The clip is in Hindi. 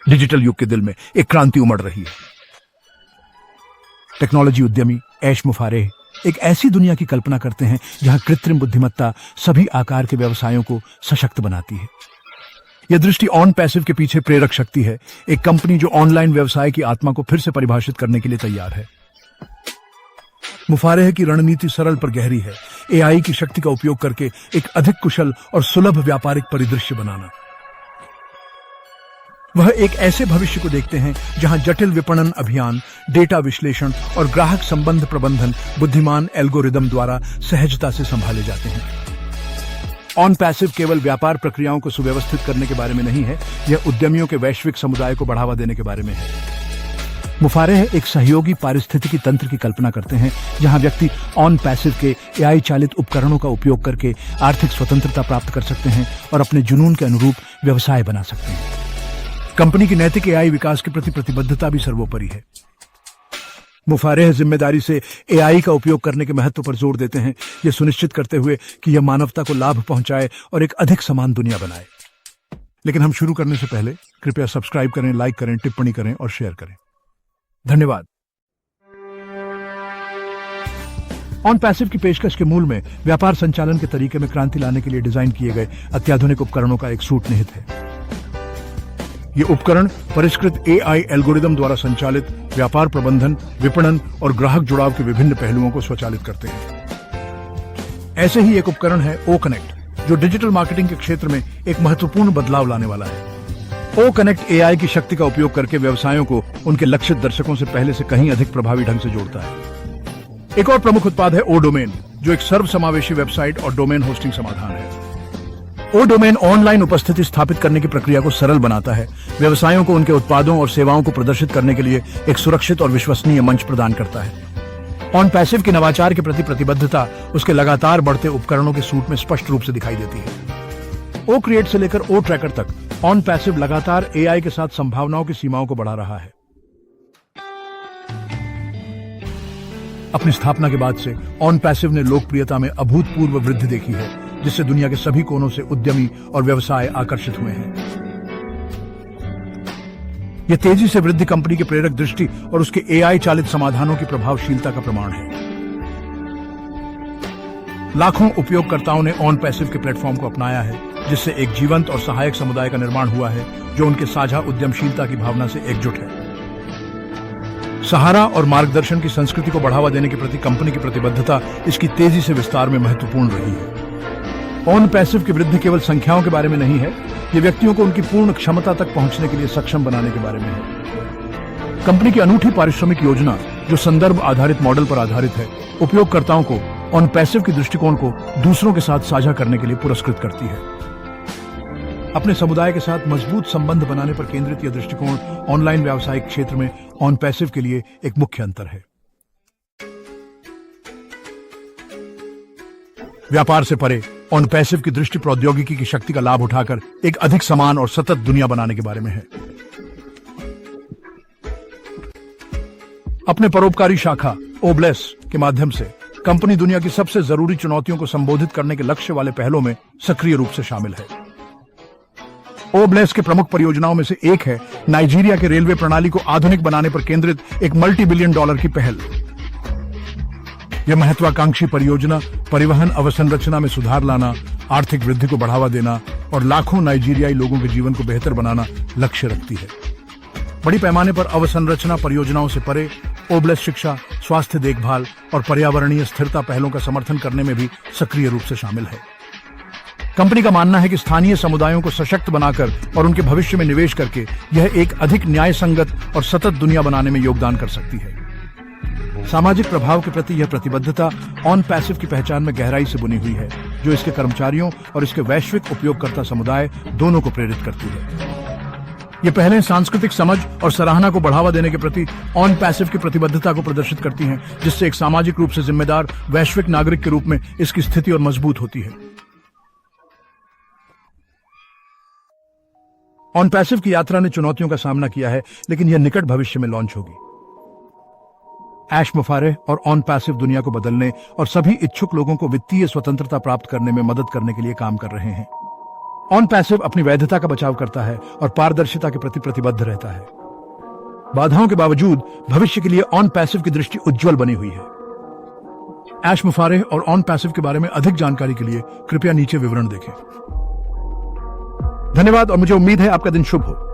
डिजिटल युग के दिल में एक क्रांति उमड़ रही है। टेक्नोलॉजी उद्यमी ऐश मुफारेह एक ऐसी दुनिया की कल्पना करते हैं जहां कृत्रिम बुद्धिमत्ता सभी आकार के व्यवसायों को सशक्त बनाती है। यह दृष्टि ऑन पैसिव के पीछे प्रेरक शक्ति है, एक कंपनी जो ऑनलाइन व्यवसाय की आत्मा को फिर से परिभाषित करने के लिए तैयार है। मुफारेह की रणनीति सरल पर गहरी है, एआई की शक्ति का उपयोग करके एक अधिक कुशल और सुलभ व्यापारिक परिदृश्य बनाना। वह एक ऐसे भविष्य को देखते हैं जहां जटिल विपणन अभियान, डेटा विश्लेषण और ग्राहक संबंध प्रबंधन बुद्धिमान एल्गोरिदम द्वारा सहजता से संभाले जाते हैं। ऑन पैसिव केवल व्यापार प्रक्रियाओं को सुव्यवस्थित करने के बारे में नहीं है, यह उद्यमियों के वैश्विक समुदाय को बढ़ावा देने के बारे में है। मुफारेह एक सहयोगी पारिस्थितिकी तंत्र की कल्पना करते हैं जहां व्यक्ति ऑन पैसिव के एआई चालित उपकरणों का उपयोग करके आर्थिक स्वतंत्रता प्राप्त कर सकते हैं और अपने जुनून के अनुरूप व्यवसाय बना सकते हैं। कंपनी की नैतिक एआई विकास के प्रति प्रतिबद्धता भी सर्वोपरि है। मुफारेह जिम्मेदारी से एआई का उपयोग करने के महत्व पर जोर देते हैं, यह सुनिश्चित करते हुए कि यह मानवता को लाभ पहुंचाए और एक अधिक समान दुनिया बनाए। लेकिन हम शुरू करने से पहले कृपया सब्सक्राइब करें, लाइक करें, टिप्पणी करें और शेयर करें। धन्यवाद। ऑन पैसिव की पेशकश के मूल में व्यापार संचालन के तरीके में क्रांति लाने के लिए डिजाइन किए गए अत्याधुनिक उपकरणों का एक सूट निहित है। ये उपकरण परिष्कृत एआई एल्गोरिदम द्वारा संचालित व्यापार प्रबंधन, विपणन और ग्राहक जुड़ाव के विभिन्न पहलुओं को स्वचालित करते हैं। ऐसे ही एक उपकरण है ओ कनेक्ट, जो डिजिटल मार्केटिंग के क्षेत्र में एक महत्वपूर्ण बदलाव लाने वाला है। ओ कनेक्ट एआई की शक्ति का उपयोग करके व्यवसायों को उनके लक्षित दर्शकों से पहले से कहीं अधिक प्रभावी ढंग से जोड़ता है। एक और प्रमुख उत्पाद है ओ डोमेन, जो एक सर्वसमावेशी वेबसाइट और डोमेन होस्टिंग समाधान है। ओ डोमेन ऑनलाइन उपस्थिति स्थापित करने की प्रक्रिया को सरल बनाता है, व्यवसायों को उनके उत्पादों और सेवाओं को प्रदर्शित करने के लिए एक सुरक्षित और विश्वसनीय मंच प्रदान करता है। ऑन पैसिव की नवाचार के प्रति प्रतिबद्धता उसके लगातार बढ़ते उपकरणों के सूट में स्पष्ट रूप से दिखाई देती है। ओ क्रिएट से लेकर ओ ट्रैकर तक ऑन पैसिव लगातार एआई के साथ संभावनाओं की सीमाओं को बढ़ा रहा है। अपनी स्थापना के बाद से ऑन पैसिव ने लोकप्रियता में अभूतपूर्व वृद्धि देखी है, जिससे दुनिया के सभी कोनों से उद्यमी और व्यवसाय आकर्षित हुए हैं। यह तेजी से वृद्धि कंपनी के प्रेरक दृष्टि और उसके एआई चालित समाधानों की प्रभावशीलता का प्रमाण है। लाखों उपयोगकर्ताओं ने ऑन पैसिव के प्लेटफॉर्म को अपनाया है, जिससे एक जीवंत और सहायक समुदाय का निर्माण हुआ है जो उनके साझा उद्यमशीलता की भावना से एकजुट है। सहारा और मार्गदर्शन की संस्कृति को बढ़ावा देने के प्रति कंपनी की प्रतिबद्धता इसकी तेजी से विस्तार में महत्वपूर्ण रही है। ऑन पैसिव की वृद्धि केवल संख्याओं के बारे में नहीं है, ये व्यक्तियों को उनकी पूर्ण क्षमता तक पहुंचने के लिए सक्षम बनाने के बारे में है। कंपनी की अनूठी पारिश्रमिक योजना, जो संदर्भ आधारित मॉडल पर आधारित है, उपयोगकर्ताओं को ऑन पैसिव की दृष्टिकोण को दूसरों के साथ साझा करने के लिए पुरस्कृत करती है। अपने समुदाय के साथ मजबूत संबंध बनाने पर केंद्रित यह दृष्टिकोण ऑनलाइन व्यावसायिक क्षेत्र में ऑन पैसिव के लिए एक मुख्य अंतर है। व्यापार से परे ऑन पैसिव की दृष्टि प्रौद्योगिकी की शक्ति का लाभ उठाकर एक अधिक समान और सतत दुनिया बनाने के बारे में है। अपने परोपकारी शाखा ओब्लेस के माध्यम से कंपनी दुनिया की सबसे जरूरी चुनौतियों को संबोधित करने के लक्ष्य वाले पहलों में सक्रिय रूप से शामिल है। ओब्लेस के प्रमुख परियोजनाओं में से एक है नाइजीरिया के रेलवे प्रणाली को आधुनिक बनाने पर केंद्रित एक मल्टी-बिलियन डॉलर की पहल। यह महत्वाकांक्षी परियोजना परिवहन अवसंरचना में सुधार लाना, आर्थिक वृद्धि को बढ़ावा देना और लाखों नाइजीरियाई लोगों के जीवन को बेहतर बनाना लक्ष्य रखती है। बड़ी पैमाने पर अवसंरचना परियोजनाओं से परे ओब्लेस शिक्षा, स्वास्थ्य देखभाल और पर्यावरणीय स्थिरता पहलों का समर्थन करने में भी सक्रिय रूप से शामिल है। कंपनी का मानना है कि स्थानीय समुदायों को सशक्त बनाकर और उनके भविष्य में निवेश करके यह एक अधिक न्याय संगत और सतत दुनिया बनाने में योगदान कर सकती है। सामाजिक प्रभाव के प्रति यह प्रतिबद्धता ऑन पैसिव की पहचान में गहराई से बुनी हुई है, जो इसके कर्मचारियों और इसके वैश्विक उपयोगकर्ता समुदाय दोनों को प्रेरित करती है। ये पहले सांस्कृतिक समझ और सराहना को बढ़ावा देने के प्रति ऑन पैसिव की प्रतिबद्धता को प्रदर्शित करती हैं, जिससे एक सामाजिक रूप से जिम्मेदार वैश्विक नागरिक के रूप में इसकी स्थिति और मजबूत होती है। ऑन पैसिव की यात्रा ने चुनौतियों का सामना किया है, लेकिन यह निकट भविष्य में लॉन्च होगी। ऐश मुफारेह और ऑन पैसिव दुनिया को बदलने और सभी इच्छुक लोगों को वित्तीय स्वतंत्रता प्राप्त करने में मदद करने के लिए काम कर रहे हैं। ऑन पैसिव अपनी वैधता का बचाव करता है और पारदर्शिता के प्रति प्रतिबद्ध रहता है। बाधाओं के बावजूद भविष्य के लिए ऑन पैसिव की दृष्टि उज्जवल बनी हुई है। ऐश मुफारेह और ऑन पैसिव के बारे में अधिक जानकारी के लिए कृपया नीचे विवरण देखें। धन्यवाद और मुझे उम्मीद है आपका दिन शुभ हो।